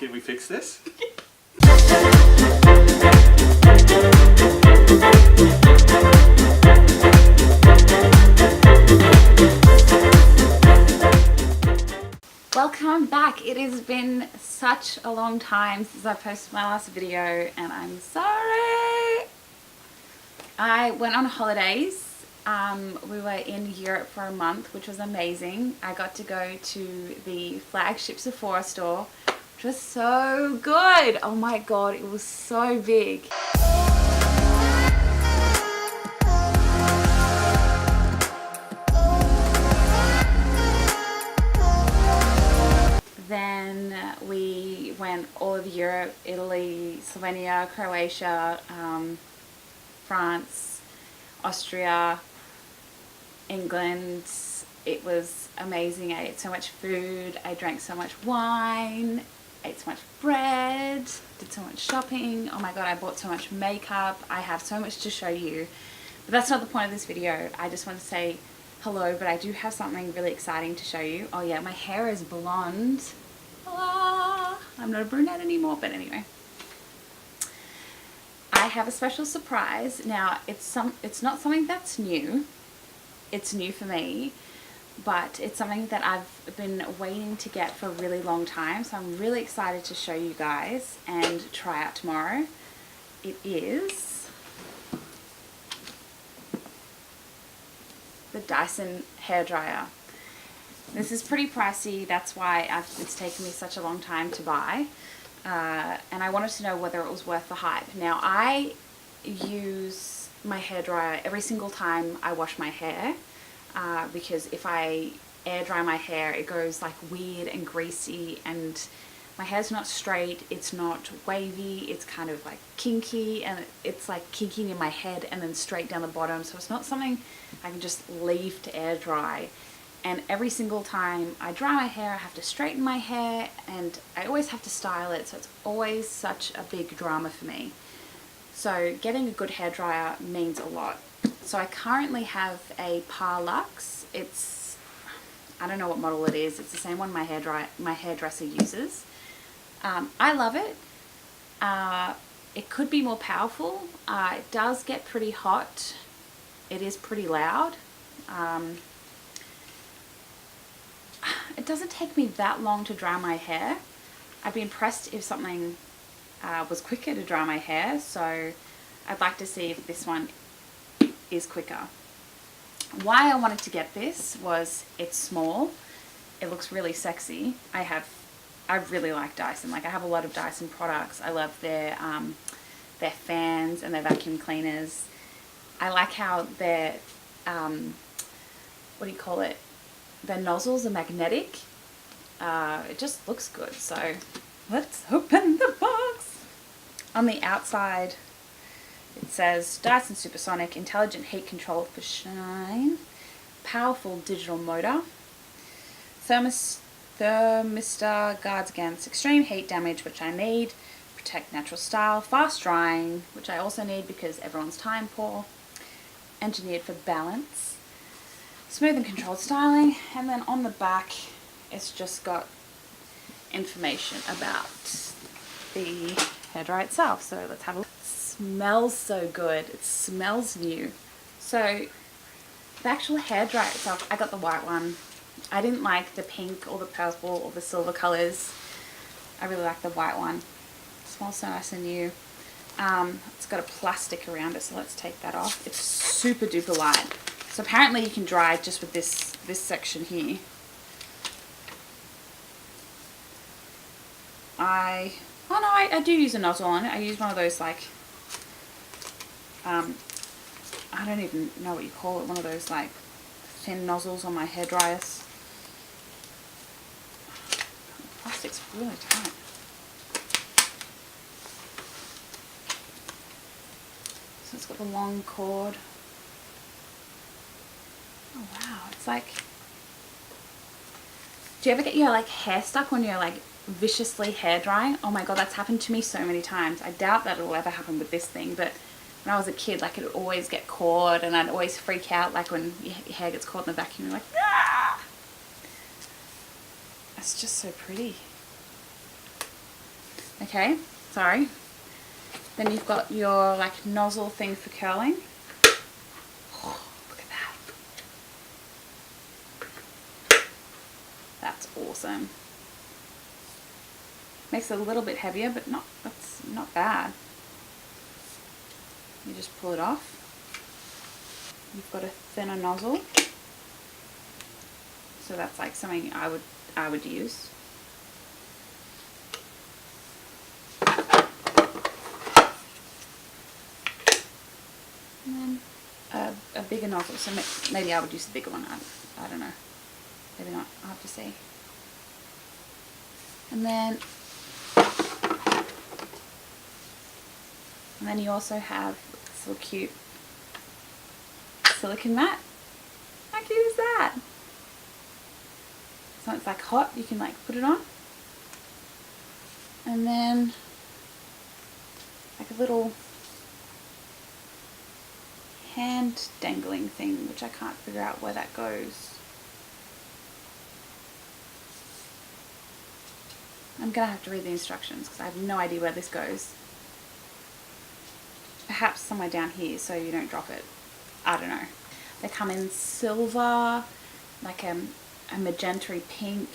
Can we fix this? Welcome back. It has been such a long time since I posted my last video and I'm sorry. I went on holidays. We were in Europe for a month, which was amazing. I got to go to the flagship Sephora store, which was so good. Oh my god, it was so big. Then we went all over Europe, Italy, Slovenia, Croatia, France, Austria, England. It was amazing. I ate so much food, I drank so much wine, ate so much bread, did so much shopping. Oh my god, I bought so much makeup. I have so much to show you. But that's not the point of this video. I just want to say hello, but I do have something really exciting to show you. Oh yeah, my hair is blonde. Ah, I'm not a brunette anymore, but anyway. I have a special surprise. Now, it's not something that's new. It's new for me, but it's something that I've been waiting to get for a really long time. So I'm really excited to show you guys and try out tomorrow. It is the Dyson hairdryer. This is pretty pricey. That's why it's taken me such a long time to buy. And I wanted to know whether it was worth the hype. Now, I use my hairdryer every single time I wash my hair because if I air dry my hair, it goes like weird and greasy, and my hair's not straight, it's not wavy, it's kind of like kinky, and it's like kinking in my head and then straight down the bottom, so it's not something I can just leave to air dry. And every single time I dry my hair, I have to straighten my hair, and I always have to style it, so it's always such a big drama for me. So getting a good hairdryer means a lot. So I currently have a Parlux. It's, I don't know what model it is. It's the same one my hairdresser uses. I love it. It could be more powerful. It does get pretty hot. It is pretty loud. It doesn't take me that long to dry my hair. I'd be impressed if something was quicker to dry my hair, so I'd like to see if this one is quicker. Why I wanted to get this was it's small, it looks really sexy. I really like Dyson. Like, I have a lot of Dyson products. I love their fans and their vacuum cleaners. I like how their what do you call it? The nozzles are magnetic. It just looks good. So let's open the box. On the outside it says Dyson Supersonic, intelligent heat control for shine, powerful digital motor, thermistor guards against extreme heat damage, which I need, protect natural style, fast drying, which I also need because everyone's time poor, engineered for balance, smooth and controlled styling. And then on the back it's just got information about the hairdryer itself. So let's have a look. It smells so good. It smells new. So the actual hairdryer itself, I got the white one. I didn't like the pink or the purple or the silver colors. I really like the white one. It smells so nice and new. It's got a plastic around it, so let's take that off. It's super duper light. So apparently you can dry just with this section here. I do use a nozzle on it. I use one of those, like, I don't even know what you call it, one of those like thin nozzles on my hairdryers. The plastic's really tight. So it's got the long cord. Oh wow, it's like, do you ever get your like hair stuck when you're like viciously hair drying? Oh my god, that's happened to me so many times. I doubt that it'll ever happen with this thing, but when I was a kid, like, it would always get caught, and I'd always freak out, like when your hair gets caught in the vacuum, you're like, ah! It's just so pretty. Okay, sorry. Then you've got your like nozzle thing for curling. Oh, look at that. That's awesome. Makes it a little bit heavier, but that's not bad. You just pull it off. You've got a thinner nozzle. So that's like something I would use. And then a bigger nozzle. So maybe I would use the bigger one. I don't know. Maybe not. I'll have to see. And then you also have this little cute silicone mat. How cute is that? So it's like hot, you can like put it on. And then like a little hand dangling thing, which I can't figure out where that goes. I'm gonna have to read the instructions because I have no idea where this goes. Perhaps somewhere down here so you don't drop it. I don't know. They come in silver, like a magenta pink,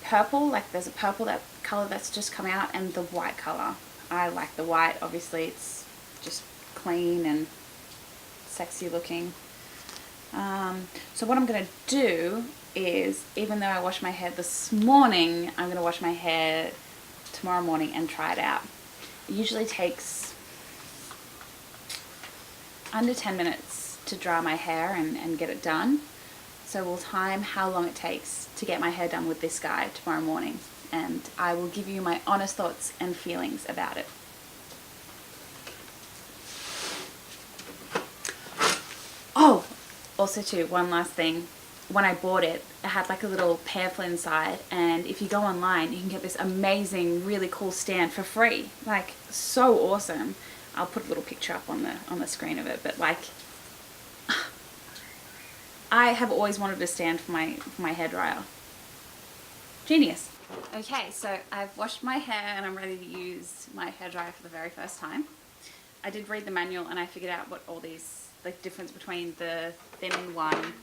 purple, like there's a purple colour that's just come out, and the white colour. I like the white, obviously it's just clean and sexy looking. So what I'm going to do is, even though I washed my hair this morning, I'm going to wash my hair tomorrow morning and try it out. It usually takes under 10 minutes to dry my hair and get it done. So we'll time how long it takes to get my hair done with this guy tomorrow morning, and I will give you my honest thoughts and feelings about it. Oh, also too, one last thing. When I bought it, it had like a little pamphlet inside, and if you go online, you can get this amazing, really cool stand for free. Like, so awesome. I'll put a little picture up on the screen of it, but like, I have always wanted a stand for my hairdryer. Genius. Okay, so I've washed my hair and I'm ready to use my hairdryer for the very first time. I did read the manual and I figured out what all these, the difference between the thin one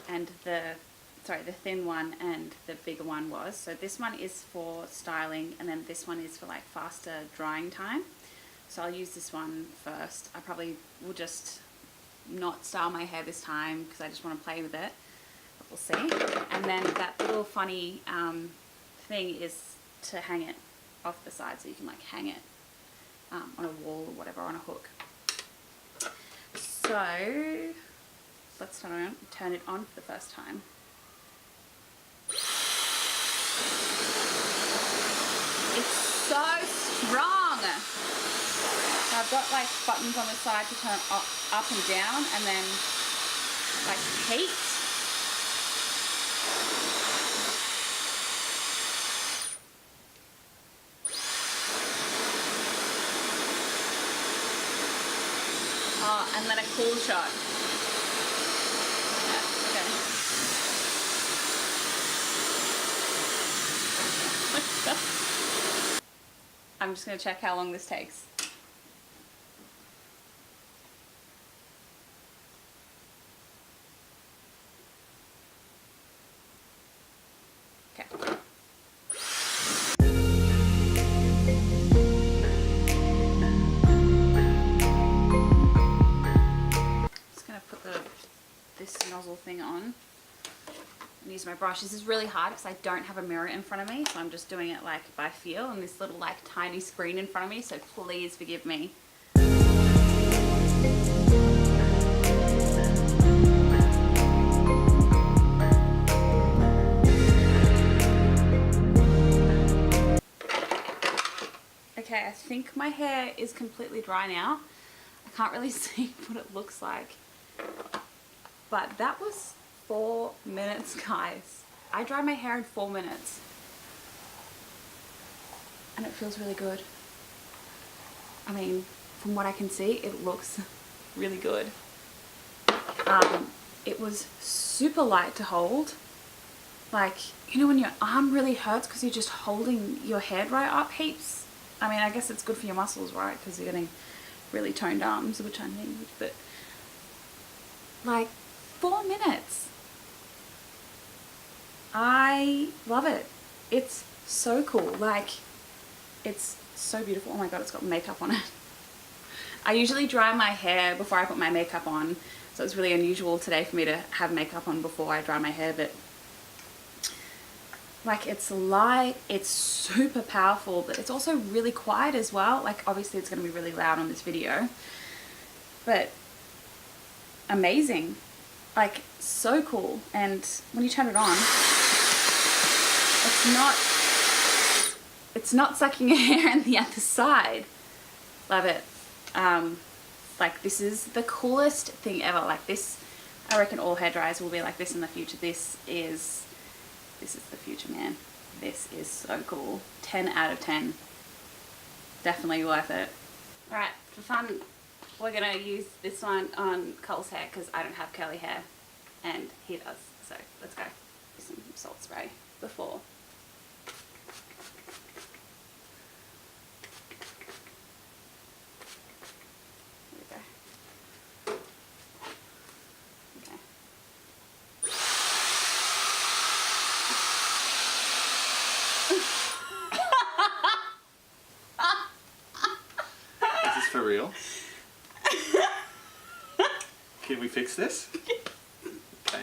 and the thin one and the bigger one was. So this one is for styling, and then this one is for like faster drying time. So I'll use this one first. I probably will just not style my hair this time because I just want to play with it, but we'll see. And then that little funny thing is to hang it off the side, so you can like hang it on a wall or whatever, on a hook. So let's turn it on for the first time. It's so strong. So I've got like buttons on the side to turn up and down, and then like heat. Oh, and then a cool shot. Yeah, okay. I'm just going to check how long this takes. Okay. Just going to put this nozzle thing on and use my brush. This is really hard because I don't have a mirror in front of me, so I'm just doing it like by feel, and this little like tiny screen in front of me, so please forgive me. Okay, I think my hair is completely dry now. I can't really see what it looks like, but that was 4 minutes, guys. I dried my hair in 4 minutes and it feels really good. I mean, from what I can see, it looks really good. It was super light to hold. like, you know when your arm really hurts because you're just holding your hairdryer up heaps? I mean, I guess it's good for your muscles, right? Because you're getting really toned arms, which I need, but like 4 minutes. I love it. It's so cool. Like, it's so beautiful. Oh my god, it's got makeup on it. I usually dry my hair before I put my makeup on, so it's really unusual today for me to have makeup on before I dry my hair, but like, it's light, it's super powerful, but it's also really quiet as well. Like, obviously it's going to be really loud on this video, but amazing. Like, so cool. And when you turn it on, it's not sucking your hair on the other side. Love it. Like, this is the coolest thing ever. Like, this, I reckon all hairdryers will be like this in the future. This is the future, man. This is so cool. 10 out of 10. Definitely worth it. Alright, for fun, we're gonna use this one on Cole's hair because I don't have curly hair and he does. So let's go. Do some salt spray before. For real? Can we fix this? Okay.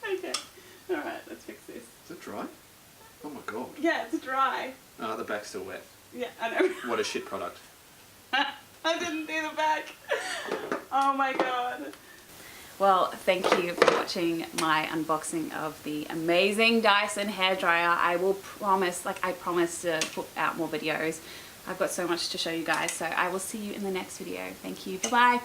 Okay. Alright, let's fix this. Is it dry? Oh my god. Yeah, it's dry. Oh, the back's still wet. Yeah, I know. What a shit product. I didn't do the back. Oh my god. Well, thank you for watching my unboxing of the amazing Dyson hairdryer. I will promise, like I promise to put out more videos. I've got so much to show you guys, so I will see you in the next video. Thank you. Bye-bye.